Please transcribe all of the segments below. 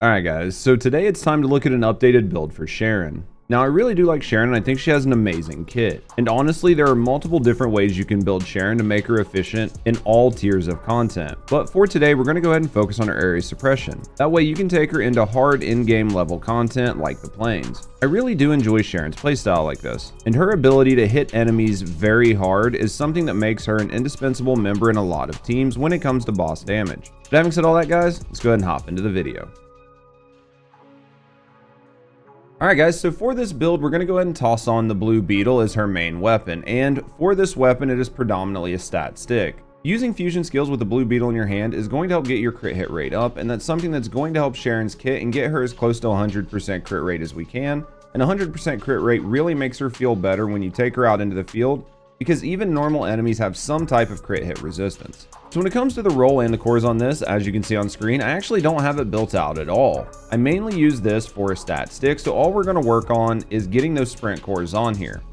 Alright guys, so today it's time to look at an updated build for Sharen. Now I really do like Sharen and I think she has an amazing kit. And honestly, there are multiple different ways you can build Sharen to make her efficient in all tiers of content. But for today, we're going to go ahead and focus on her area suppression. That way you can take her into hard in-game level content like the Plains. I really do enjoy Sharen's playstyle like this, and her ability to hit enemies very hard is something that makes her an indispensable member in a lot of teams when it comes to boss damage. But having said all that guys, let's go ahead and hop into the video. Alright guys, so for this build, we're going to go ahead and toss on the Blue Beetle as her main weapon, and for this weapon, it is predominantly a stat stick. Using fusion skills with the Blue Beetle in your hand is going to help get your crit hit rate up, and that's something that's going to help Sharen's kit and get her as close to 100% crit rate as we can, and 100% crit rate really makes her feel better when you take her out into the field, because even normal enemies have some type of crit hit resistance. So when it comes to the roll and the cores on this, as you can see on screen, I actually don't have it built out at all. I mainly use this for a stat stick, so all we're going to work on is getting those sprint cores on here.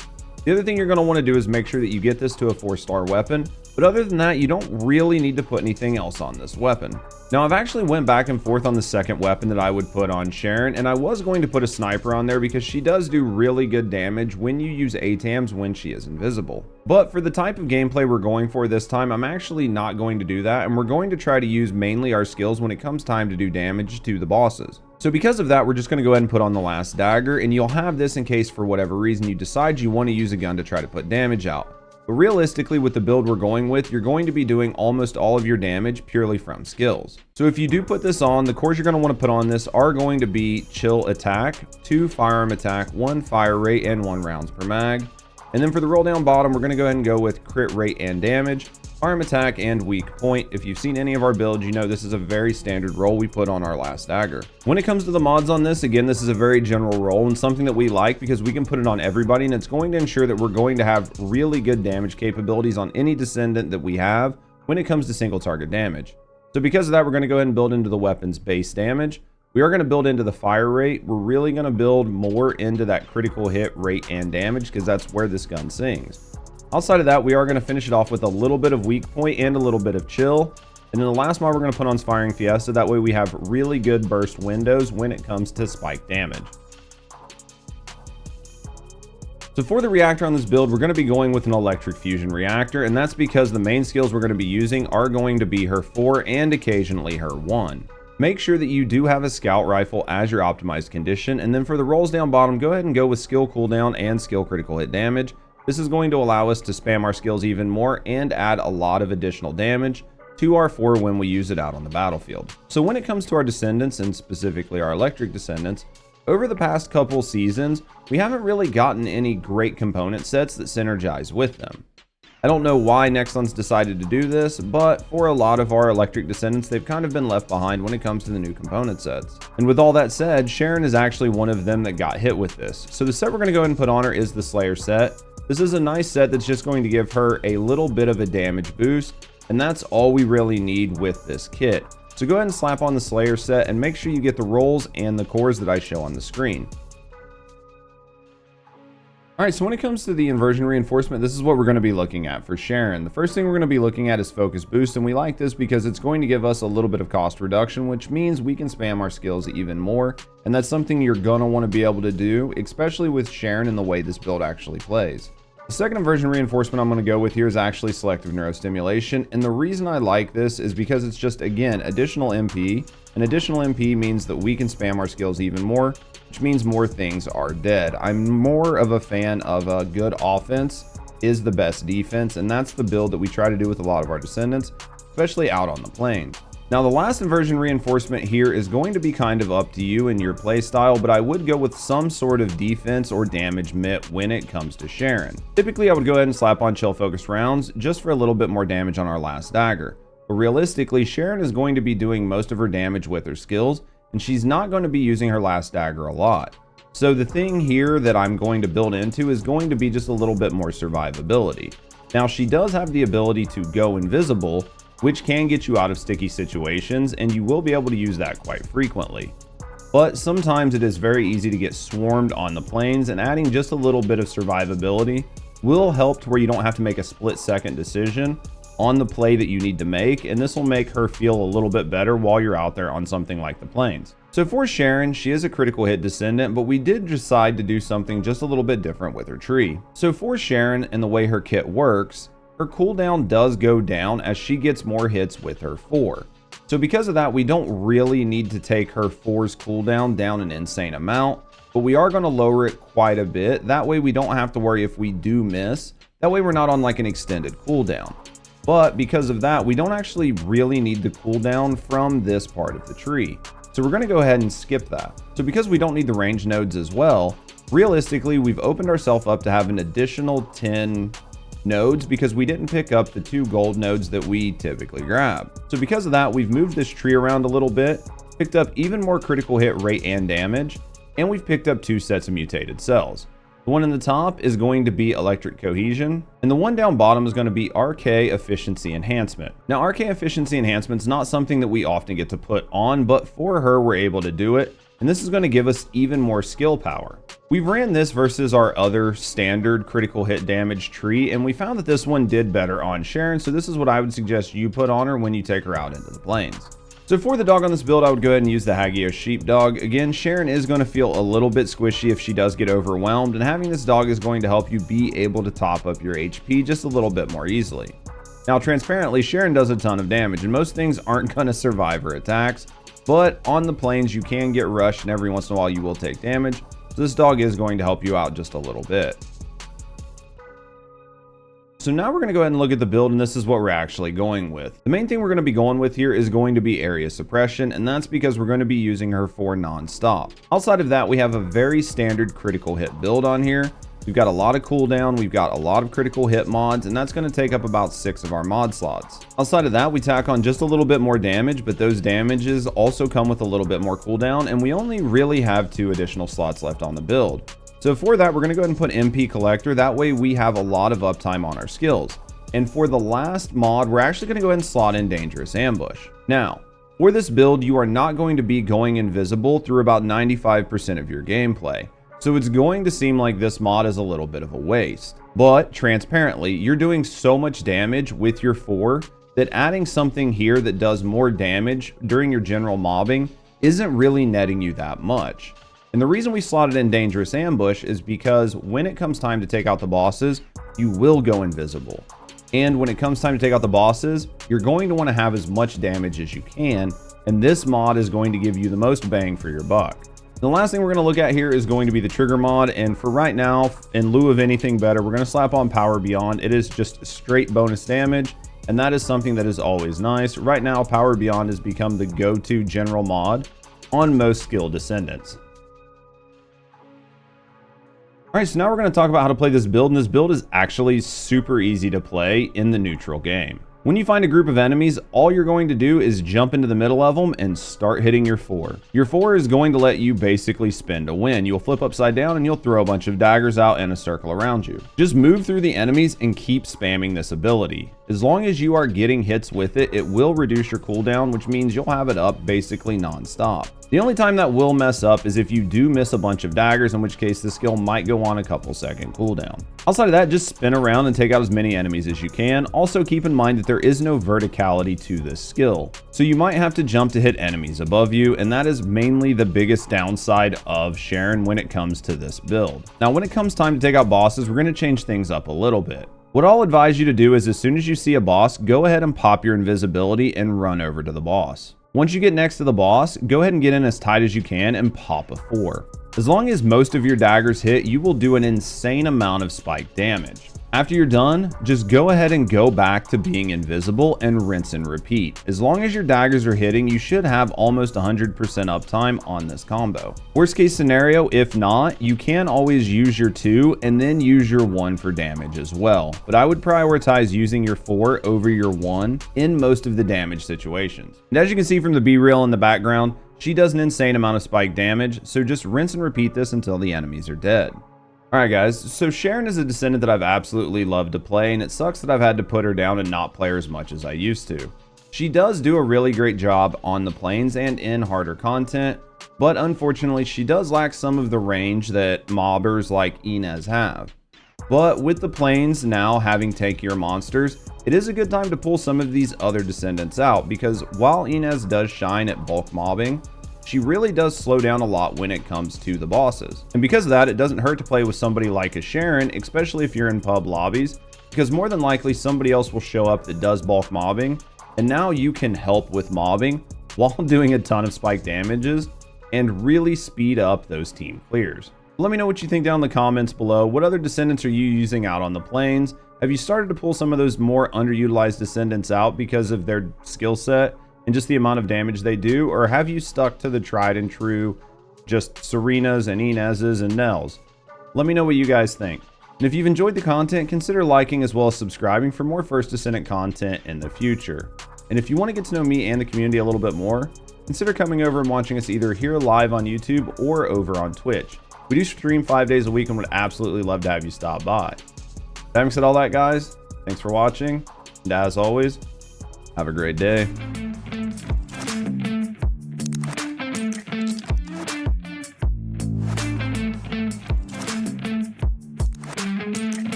The other thing you're going to want to do is make sure that you get this to a 4-star weapon, but other than that, you don't really need to put anything else on this weapon. Now, I've actually went back and forth on the second weapon that I would put on Sharen, and I was going to put a sniper on there because she does do really good damage when you use ATAMs when she is invisible. But for the type of gameplay we're going for this time, I'm actually not going to do that, and we're going to try to use mainly our skills when it comes time to do damage to the bosses. So because of that, we're just going to go ahead and put on the last dagger, and you'll have this in case for whatever reason you decide you want to use a gun to try to put damage out. But realistically, with the build we're going with, you're going to be doing almost all of your damage purely from skills. So if you do put this on, the cores you're going to want to put on this are going to be chill attack, 2 firearm attack, 1 fire rate, and 1 rounds per mag. And then for the roll down bottom, we're going to go ahead and go with crit rate and damage, arm attack, and weak point. If you've seen any of our builds, you know this is a very standard roll we put on our last dagger. When it comes to the mods on this, again, this is a very general roll and something that we like because we can put it on everybody, and it's going to ensure that we're going to have really good damage capabilities on any descendant that we have when it comes to single target damage. So because of that, we're going to go ahead and build into the weapon's base damage. We are going to build into the fire rate. We're really going to build more into that critical hit rate and damage because that's where this gun sings. Outside of that, we are going to finish it off with a little bit of weak point and a little bit of chill. And then the last mod we're going to put on is Firing Fiesta. That way we have really good burst windows when it comes to spike damage. So for the reactor on this build, we're going to be going with an electric fusion reactor, and that's because the main skills we're going to be using are going to be her 4 and occasionally her 1. Make sure that you do have a scout rifle as your optimized condition, and then for the rolls down bottom, go ahead and go with skill cooldown and skill critical hit damage. This is going to allow us to spam our skills even more and add a lot of additional damage to our 4 when we use it out on the battlefield. So when it comes to our descendants, and specifically our electric descendants, over the past couple seasons, we haven't really gotten any great component sets that synergize with them. I don't know why Nexon's decided to do this, but for a lot of our electric descendants, they've kind of been left behind when it comes to the new component sets. And with all that said, Sharen is actually one of them that got hit with this. So the set we're going to go ahead and put on her is the Slayer set. This is a nice set that's just going to give her a little bit of a damage boost, and that's all we really need with this kit. So go ahead and slap on the Slayer set and make sure you get the rolls and the cores that I show on the screen. Alright, so when it comes to the inversion reinforcement, this is what we're going to be looking at for Sharen. The first thing we're going to be looking at is focus boost, and we like this because it's going to give us a little bit of cost reduction, which means we can spam our skills even more, and that's something you're going to want to be able to do, especially with Sharen and the way this build actually plays. The second inversion reinforcement I'm going to go with here is actually selective neurostimulation, and the reason I like this is because it's just, again, additional MP, and additional MP means that we can spam our skills even more, which means more things are dead. I'm more of a fan of a good offense is the best defense, and that's the build that we try to do with a lot of our descendants, especially out on the Plains. Now, the last inversion reinforcement here is going to be kind of up to you and your play style, but I would go with some sort of defense or damage mitt when it comes to Sharen. Typically, I would go ahead and slap on chill focused rounds just for a little bit more damage on our last dagger. But realistically, Sharen is going to be doing most of her damage with her skills, and she's not going to be using her last dagger a lot. So the thing here that I'm going to build into is going to be just a little bit more survivability. Now, she does have the ability to go invisible, which can get you out of sticky situations, and you will be able to use that quite frequently. But sometimes it is very easy to get swarmed on the Plains, and adding just a little bit of survivability will help to where you don't have to make a split-second decision on the play that you need to make, and this will make her feel a little bit better while you're out there on something like the Plains. So for Sharen, she is a critical hit descendant, but we did decide to do something just a little bit different with her tree. So for Sharen and the way her kit works, her cooldown does go down as she gets more hits with her 4. So because of that, we don't really need to take her 4's cooldown down an insane amount, but we are going to lower it quite a bit. That way we don't have to worry if we do miss. That way we're not on like an extended cooldown. But because of that, we don't actually really need the cooldown from this part of the tree. So we're going to go ahead and skip that. So because we don't need the range nodes as well, realistically, we've opened ourselves up to have an additional 10 nodes because we didn't pick up the 2 gold nodes that we typically grab. So because of that, we've moved this tree around a little bit, picked up even more critical hit rate and damage, and we've picked up 2 sets of mutated cells. The one in the top is going to be Electric Cohesion, and the one down bottom is going to be Arche Efficiency Enhancement. Now, Arche Efficiency Enhancement is not something that we often get to put on, but for her, we're able to do it, and this is going to give us even more skill power. We've ran this versus our other standard critical hit damage tree, and we found that this one did better on Sharen, so this is what I would suggest you put on her when you take her out into the plains. So for the dog on this build, I would go ahead and use the Hagios Sheepdog. Again, Sharen is going to feel a little bit squishy if she does get overwhelmed, and having this dog is going to help you be able to top up your HP just a little bit more easily. Now, transparently, Sharen does a ton of damage, and most things aren't going to survive her attacks, but on the plains, you can get rushed, and every once in a while, you will take damage. So this dog is going to help you out just a little bit. So now we're going to go ahead and look at the build, and this is what we're actually going with. The main thing we're going to be going with here is going to be Area Suppression, and that's because we're going to be using her for non-stop. Outside of that, we have a very standard critical hit build on here. We've got a lot of cooldown, we've got a lot of critical hit mods, and that's going to take up about 6 of our mod slots. Outside of that, we tack on just a little bit more damage, but those damages also come with a little bit more cooldown, and we only really have 2 additional slots left on the build. So for that, we're going to go ahead and put MP Collector. That way we have a lot of uptime on our skills. And for the last mod, we're actually going to go ahead and slot in Dangerous Ambush. Now, for this build, you are not going to be going invisible through about 95% of your gameplay. So it's going to seem like this mod is a little bit of a waste. But transparently, you're doing so much damage with your 4 that adding something here that does more damage during your general mobbing isn't really netting you that much. And the reason we slotted in Dangerous Ambush is because when it comes time to take out the bosses, you will go invisible. And when it comes time to take out the bosses, you're going to want to have as much damage as you can, and this mod is going to give you the most bang for your buck. The last thing we're going to look at here is going to be the trigger mod, and for right now, in lieu of anything better, we're going to slap on Power Beyond. It is just straight bonus damage, and that is something that is always nice. Right now, Power Beyond has become the go-to general mod on most skill descendants. Alright, so now we're going to talk about how to play this build, and this build is actually super easy to play in the neutral game. When you find a group of enemies, all you're going to do is jump into the middle of them and start hitting your 4. Your 4 is going to let you basically spin to win. You'll flip upside down and you'll throw a bunch of daggers out in a circle around you. Just move through the enemies and keep spamming this ability. As long as you are getting hits with it, it will reduce your cooldown, which means you'll have it up basically non-stop. The only time that will mess up is if you do miss a bunch of daggers, in which case the skill might go on a couple second cooldown. Outside of that, just spin around and take out as many enemies as you can. Also keep in mind that there is no verticality to this skill, so you might have to jump to hit enemies above you, and that is mainly the biggest downside of Sharen when it comes to this build. Now when it comes time to take out bosses, we're going to change things up a little bit. What I'll advise you to do is as soon as you see a boss, go ahead and pop your invisibility and run over to the boss. Once you get next to the boss, go ahead and get in as tight as you can and pop a 4. As long as most of your daggers hit, you will do an insane amount of spike damage. After you're done, just go ahead and go back to being invisible and rinse and repeat. As long as your daggers are hitting, you should have almost 100% uptime on this combo. Worst case scenario, if not, you can always use your 2 and then use your 1 for damage as well. But I would prioritize using your 4 over your 1 in most of the damage situations. And as you can see from the B-reel in the background, she does an insane amount of spike damage, so just rinse and repeat this until the enemies are dead. Alright guys, so Sharen is a descendant that I've absolutely loved to play, and it sucks that I've had to put her down and not play her as much as I used to. She does do a really great job on the plains and in harder content, but unfortunately she does lack some of the range that mobbers like Inez have. But with the plains now having tankier monsters, it is a good time to pull some of these other descendants out, because while Inez does shine at bulk mobbing, she really does slow down a lot when it comes to the bosses. And because of that, it doesn't hurt to play with somebody like a Sharen, especially if you're in pub lobbies, because more than likely somebody else will show up that does bulk mobbing, and now you can help with mobbing while doing a ton of spike damages and really speed up those team clears. Let me know what you think down in the comments below. What other Descendants are you using out on the plains? Have you started to pull some of those more underutilized Descendants out because of their skill set and just the amount of damage they do? Or have you stuck to the tried and true, just Serenas and Inez's and Nels? Let me know what you guys think. And if you've enjoyed the content, consider liking as well as subscribing for more First Descendant content in the future. And if you want to get to know me and the community a little bit more, consider coming over and watching us either here live on YouTube or over on Twitch. We do stream 5 days a week and would absolutely love to have you stop by. Having said all that, guys, thanks for watching, and as always, have a great day.